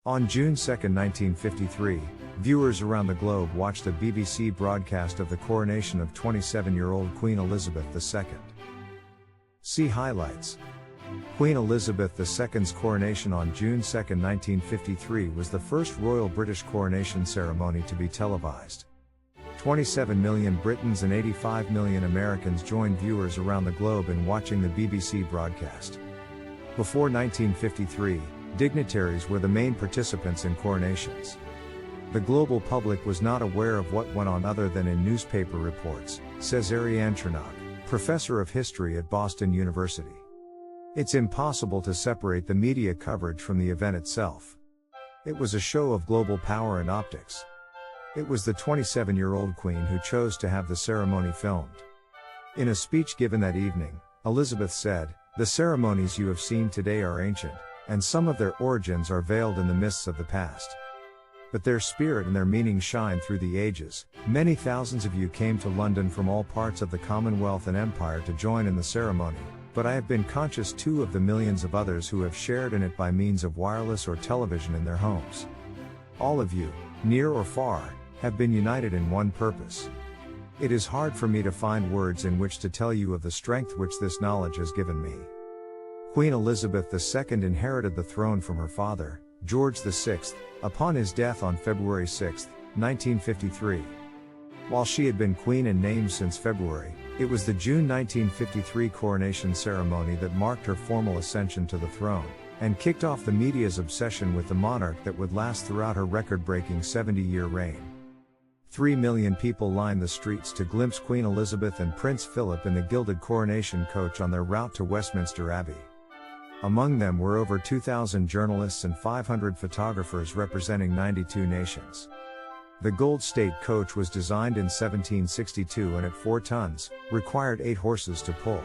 On June 2, 1953, viewers around the globe watched a BBC broadcast of the coronation of 27-year-old Queen Elizabeth II. See highlights. Queen Elizabeth II's coronation on June 2, 1953 was the first royal British coronation ceremony to be televised. 27 million Britons and 85 million Americans joined viewers around the globe in watching the BBC broadcast. Before 1953, dignitaries were the main participants in coronations. The global public was not aware of what went on other than in newspaper reports, says Ariane Chernock, professor of history at Boston University. It's impossible to separate the media coverage from the event itself. It was a show of global power and optics. It was the 27-year-old Queen who chose to have the ceremony filmed. In a speech given that evening, Elizabeth said, "The ceremonies you have seen today are ancient, and some of their origins are veiled in the mists of the past. But their spirit and their meaning shine through the ages. Many thousands of you came to London from all parts of the Commonwealth and Empire to join in the ceremony, but I have been conscious too of the millions of others who have shared in it by means of wireless or television in their homes. All of you, near or far, have been united in one purpose. It is hard for me to find words in which to tell you of the strength which this knowledge has given me." Queen Elizabeth II inherited the throne from her father, George VI, upon his death on February 6, 1953. While she had been queen in name since February, it was the June 1953 coronation ceremony that marked her formal ascension to the throne, and kicked off the media's obsession with the monarch that would last throughout her record-breaking 70-year reign. 3 million people lined the streets to glimpse Queen Elizabeth and Prince Philip in the gilded coronation coach on their route to Westminster Abbey. Among them were over 2,000 journalists and 500 photographers representing 92 nations. The Gold State coach was designed in 1762 and at 4 tons, required 8 horses to pull.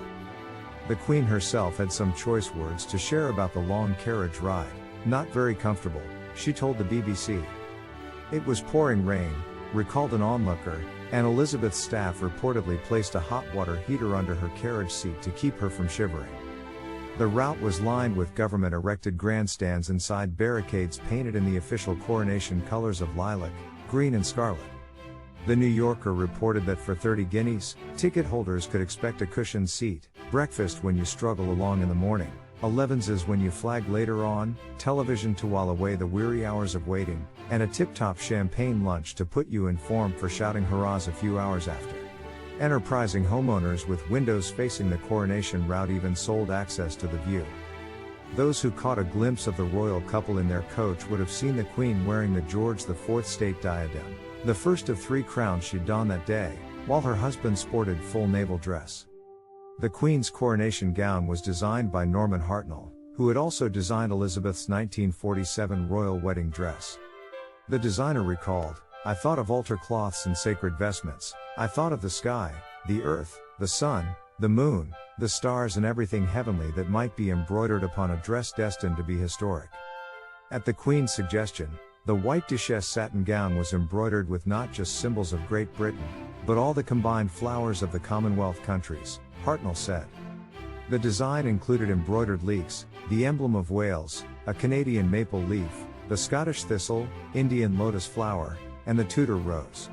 The Queen herself had some choice words to share about the long carriage ride. "Not very comfortable," she told the BBC. It was pouring rain, recalled an onlooker, and Elizabeth's staff reportedly placed a hot water heater under her carriage seat to keep her from shivering. The route was lined with government-erected grandstands inside barricades painted in the official coronation colors of lilac, green and scarlet. The New Yorker reported that for 30 guineas, ticket holders could expect a cushioned seat, breakfast when you struggle along in the morning, 11s when you flag later on, television to while away the weary hours of waiting, and a tip-top champagne lunch to put you in form for shouting hurrahs a few hours after. Enterprising homeowners with windows facing the coronation route even sold access to the view. Those who caught a glimpse of the royal couple in their coach would have seen the Queen wearing the George IV state diadem, the first of 3 crowns she'd don that day, while her husband sported full naval dress. The Queen's coronation gown was designed by Norman Hartnell, who had also designed Elizabeth's 1947 royal wedding dress. The designer recalled, "I thought of altar cloths and sacred vestments. I thought of the sky, the earth, the sun, the moon, the stars and everything heavenly that might be embroidered upon a dress destined to be historic." At the Queen's suggestion, the white duchesse satin gown was embroidered with not just symbols of Great Britain, but all the combined flowers of the Commonwealth countries, Hartnell said. The design included embroidered leeks, the emblem of Wales, a Canadian maple leaf, the Scottish thistle, Indian lotus flower, and the Tudor rose.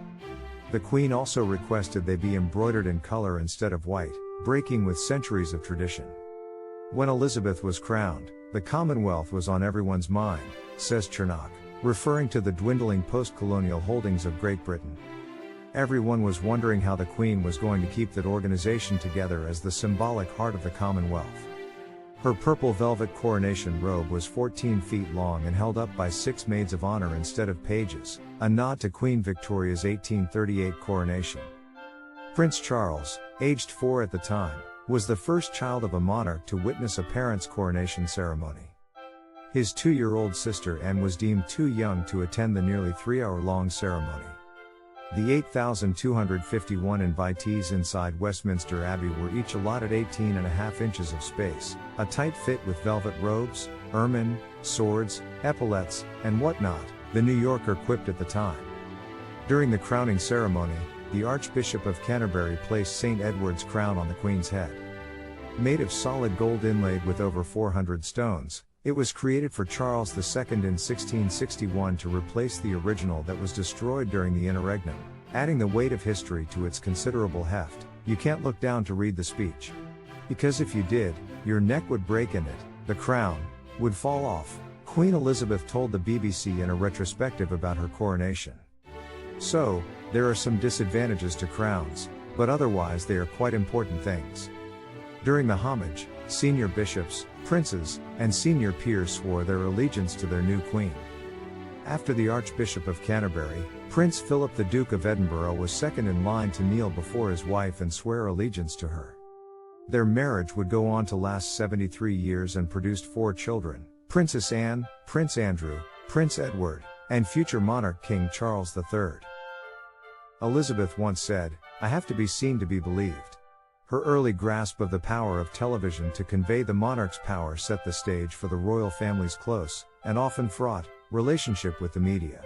The Queen also requested they be embroidered in color instead of white, breaking with centuries of tradition. When Elizabeth was crowned, the Commonwealth was on everyone's mind, says Chernock, referring to the dwindling post-colonial holdings of Great Britain. Everyone was wondering how the Queen was going to keep that organization together as the symbolic heart of the Commonwealth. Her purple velvet coronation robe was 14 feet long and held up by 6 maids of honor instead of pages, a nod to Queen Victoria's 1838 coronation. Prince Charles, aged 4 at the time, was the first child of a monarch to witness a parent's coronation ceremony. His 2-year-old sister Anne was deemed too young to attend the nearly 3-hour-long ceremony. The 8,251 invitees inside Westminster Abbey were each allotted 18.5 inches of space, a tight fit with velvet robes, ermine, swords, epaulets, and whatnot, the New Yorker quipped at the time. During the crowning ceremony, the Archbishop of Canterbury placed St. Edward's crown on the Queen's head. Made of solid gold inlaid with over 400 stones, It was created for Charles II in 1661 to replace the original that was destroyed during the interregnum, adding the weight of history to its considerable heft. You can't look down to read the speech. Because if you did, your neck would break and the crown, would fall off, Queen Elizabeth told the BBC in a retrospective about her coronation. So, there are some disadvantages to crowns, but otherwise they are quite important things. During the homage, senior bishops, princes, and senior peers swore their allegiance to their new queen. After the Archbishop of Canterbury, Prince Philip the Duke of Edinburgh was second in line to kneel before his wife and swear allegiance to her. Their marriage would go on to last 73 years and produced 4 children, Princess Anne, Prince Andrew, Prince Edward, and future monarch King Charles III. Elizabeth once said, "I have to be seen to be believed." Her early grasp of the power of television to convey the monarch's power set the stage for the royal family's close, and often fraught, relationship with the media.